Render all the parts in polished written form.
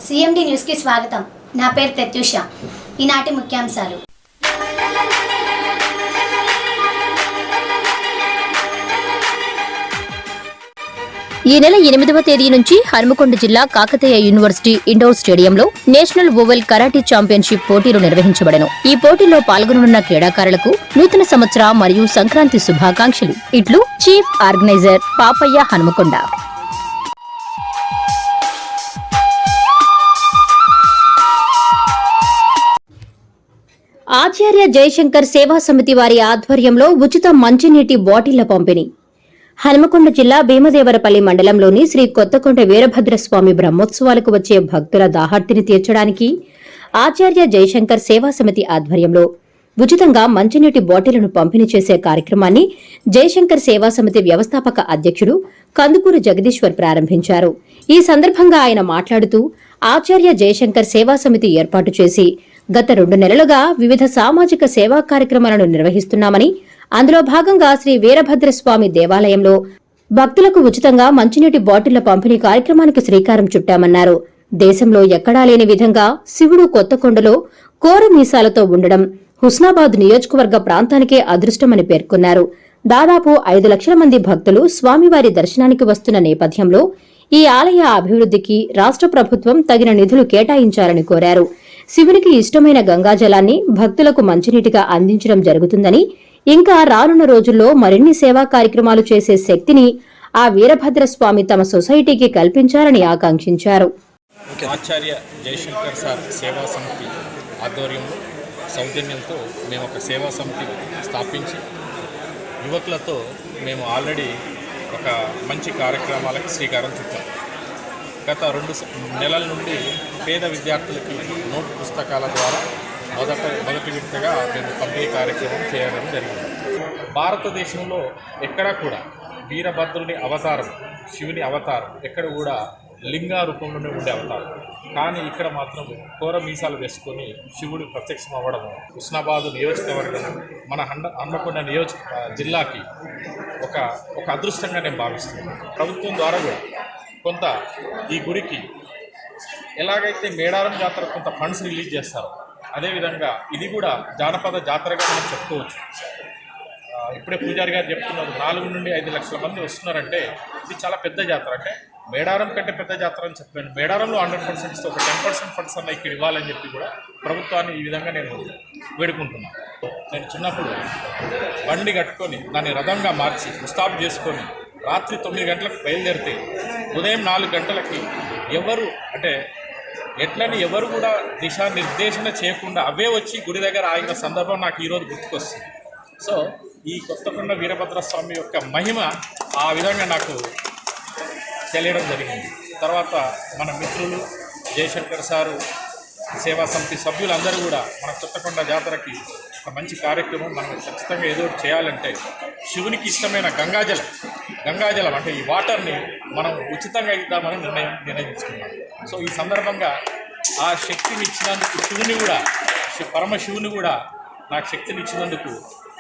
CMD news కి స్వాగతం. నా పేరు ప్రత్యూష. ఈనాటి ముఖ్యాంశాలు. ఈ నెల 8వ తేదీ నుంచి హన్మకొండ జిల్లా కాకతీయ యూనివర్సిటీ ఇండోర్ స్టేడియంలో నేషనల్ ఓవెల్ కరాటే ఛాంపియన్షిప్ పోటీలు నిర్వహించబడను. ఈ పోటీలో పాల్గొననున్న క్రీడాకారులకు నూతన సంవత్సర మరియు సంక్రాంతి శుభాకాంక్షలు. ఇట్లు చీఫ్ ఆర్గనైజర్ పాపయ్య హన్మకొండ. ఆచార్య జయశంకర్ సేవా సమితి వారి ఆధ్వర్యంలో ఉచిత మంచినీటి బాటిళ్ల పంపిణీ. హన్మకొండ జిల్లా భీమదేవరపల్లి మండలంలోని శ్రీ కొత్తకొండ వీరభద్రస్వామి బ్రహ్మోత్సవాలకు వచ్చే భక్తుల దాహార్తిని తీర్చడానికి ఆచార్య జయశంకర్ సేవా సమితి ఆధ్వర్యంలో ఉచితంగా మంచినీటి బాటిళ్లను పంపిణీ చేసే కార్యక్రమాన్ని జయశంకర్ సేవా సమితి వ్యవస్థాపక అధ్యక్షుడు కందుకూరు జగదీశ్వర్ ప్రారంభించారు. ఈ సందర్భంగా ఆయన మాట్లాడుతూ ఆచార్య జయశంకర్ సేవా సమితి ఏర్పాటు చేసి గత 2 నెలలుగా వివిధ సామాజిక సేవా కార్యక్రమాలను నిర్వహిస్తున్నామని, అందులో భాగంగా శ్రీ వీరభద్రస్వామి దేవాలయంలో భక్తులకు ఉచితంగా మంచినీటి బాటిళ్ల పంపిణీ కార్యక్రమానికి శ్రీకారం చుట్టామన్నారు. దేశంలో ఎక్కడా లేని విధంగా శివుడు కొత్తకొండలో కోర మీసాలతో ఉండడం హుస్నాబాద్ నియోజకవర్గ ప్రాంతానికే అదృష్టమని పేర్కొన్నారు. దాదాపు 5 లక్షల మంది భక్తులు స్వామివారి దర్శనానికి వస్తున్న నేపథ్యంలో ఈ ఆలయ అభివృద్ధికి రాష్ట్ర ప్రభుత్వం తగిన నిధులు కేటాయించాలని కోరారు. శివునికి ఇష్టమైన గంగాజలాన్ని భక్తులకు మంచినీటిగా అందించడం జరుగుతుందని, ఇంకా రానున్న రోజుల్లో మరిన్ని సేవా కార్యక్రమాలు చేసే శక్తిని ఆ వీరభద్రస్వామి తమ సొసైటీకి కల్పించాలని ఆకాంక్షించారు. ఆచార్య జయశంకర్ సార్ సేవా సమితి ఆధ్వర్యంలో సౌజన్యంతో మేము ఒక సేవా సమితి స్థాపించి యువకులతో మేము ఆల్రెడీ ఒక మంచి కార్యక్రమాలకు శ్రీకారం చుట్టాం. గత 2 నెలల నుండి పేద విద్యార్థులకి నోట్ పుస్తకాల ద్వారా మొదటి విడతగా మేము పంపిణీ కార్యక్రమం చేయడం జరిగింది. భారతదేశంలో ఎక్కడా కూడా వీరభద్రుని అవతారం, శివుని అవతారం ఎక్కడ కూడా లింగా రూపంలోనే ఉండే అవతారం, కానీ ఇక్కడ మాత్రం కోర మీసాలు వేసుకొని శివుడు ప్రత్యక్షం అవ్వడం హుస్నాబాద్ నియోజకవర్గం మన హన్మకొండ జిల్లాకి ఒక అదృష్టంగా నేను భావిస్తున్నాను. ప్రభుత్వం ద్వారా కూడా కొంత ఈ గుడికి ఎలాగైతే మేడారం జాతర కొంత ఫండ్స్ రిలీజ్ చేస్తారో అదేవిధంగా ఇది కూడా జానపద జాతరగా మనం చెప్పుకోవచ్చు. ఇప్పుడే పూజారి గారు చెప్తున్నారు 4 నుండి 5 లక్షల మంది వస్తున్నారంటే ఇది చాలా పెద్ద జాతర. అంటే మేడారం కంటే పెద్ద జాతర అని చెప్పాను. మేడారంలో 100% ఇస్తే ఒక 10% ఫండ్స్ అన్న ఇక్కడ ఇవ్వాలని చెప్పి కూడా ప్రభుత్వాన్ని ఈ విధంగా నేను వేడుకుంటున్నాను. నేను చిన్నప్పుడు బండి కట్టుకొని దాన్ని రథంగా మార్చి ముస్తాబు చేసుకొని రాత్రి 9 గంటలకు బయలుదేరితే ఉదయం 4 గంటలకి ఎవరు కూడా దిశానిర్దేశన చేయకుండా అవే వచ్చి గుడి దగ్గర ఆగిన సందర్భం నాకు ఈరోజు గుర్తుకొస్తుంది. సో ఈ కొత్తకొండ వీరభద్రస్వామి యొక్క మహిమ ఆ విధంగా నాకు తెలియడం జరిగింది. తర్వాత మన మిత్రులు జయశంకర్ సారు సేవా సమితి సభ్యులందరూ కూడా మన కొత్తకొండ జాతరకి ఒక మంచి కార్యక్రమం మనం ఖచ్చితంగా ఏదో చేయాలంటే శివునికి ఇష్టమైన గంగాజలం అంటే ఈ వాటర్ని మనం ఉచితంగా ఇద్దామని నిర్ణయించుకున్నాం. సో ఈ సందర్భంగా ఆ శక్తిని ఇచ్చినందుకు పరమశివుని కూడా నాకు శక్తిని ఇచ్చినందుకు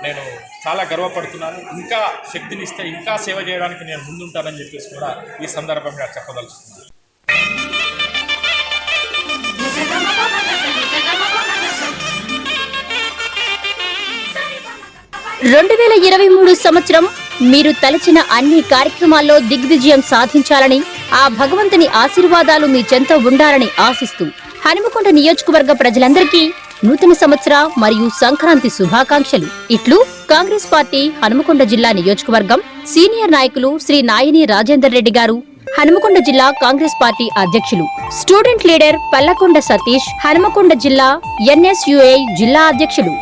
నేను చాలా గర్వపడుతున్నాను. ఇంకా శక్తిని ఇస్తే ఇంకా సేవ చేయడానికి నేను ముందుంటానని చెప్పేసి కూడా ఈ సందర్భంగా చెప్పదలుచుకున్నాను. 2023 సంవత్సరం మీరు తలచిన అన్ని కార్యక్రమాల్లో దిగ్విజయం సాధించాలని, ఆ భగవంతుని ఆశీర్వాదాలు మీ చెంత ఉండాలని ఆశిస్తూ హన్మకొండ నియోజకవర్గ ప్రజలందరికీ నూతన సంవత్సర మరియు సంక్రాంతి శుభాకాంక్షలు. ఇట్లు కాంగ్రెస్ పార్టీ హన్మకొండ జిల్లా నియోజకవర్గం సీనియర్ నాయకులు శ్రీ నాయని రాజేందర్ రెడ్డి గారు, హన్మకొండ జిల్లా కాంగ్రెస్ పార్టీ అధ్యక్షులు స్టూడెంట్ లీడర్ పల్లకొండ సతీష్, హన్మకొండ జిల్లా NSUA జిల్లా అధ్యక్షులు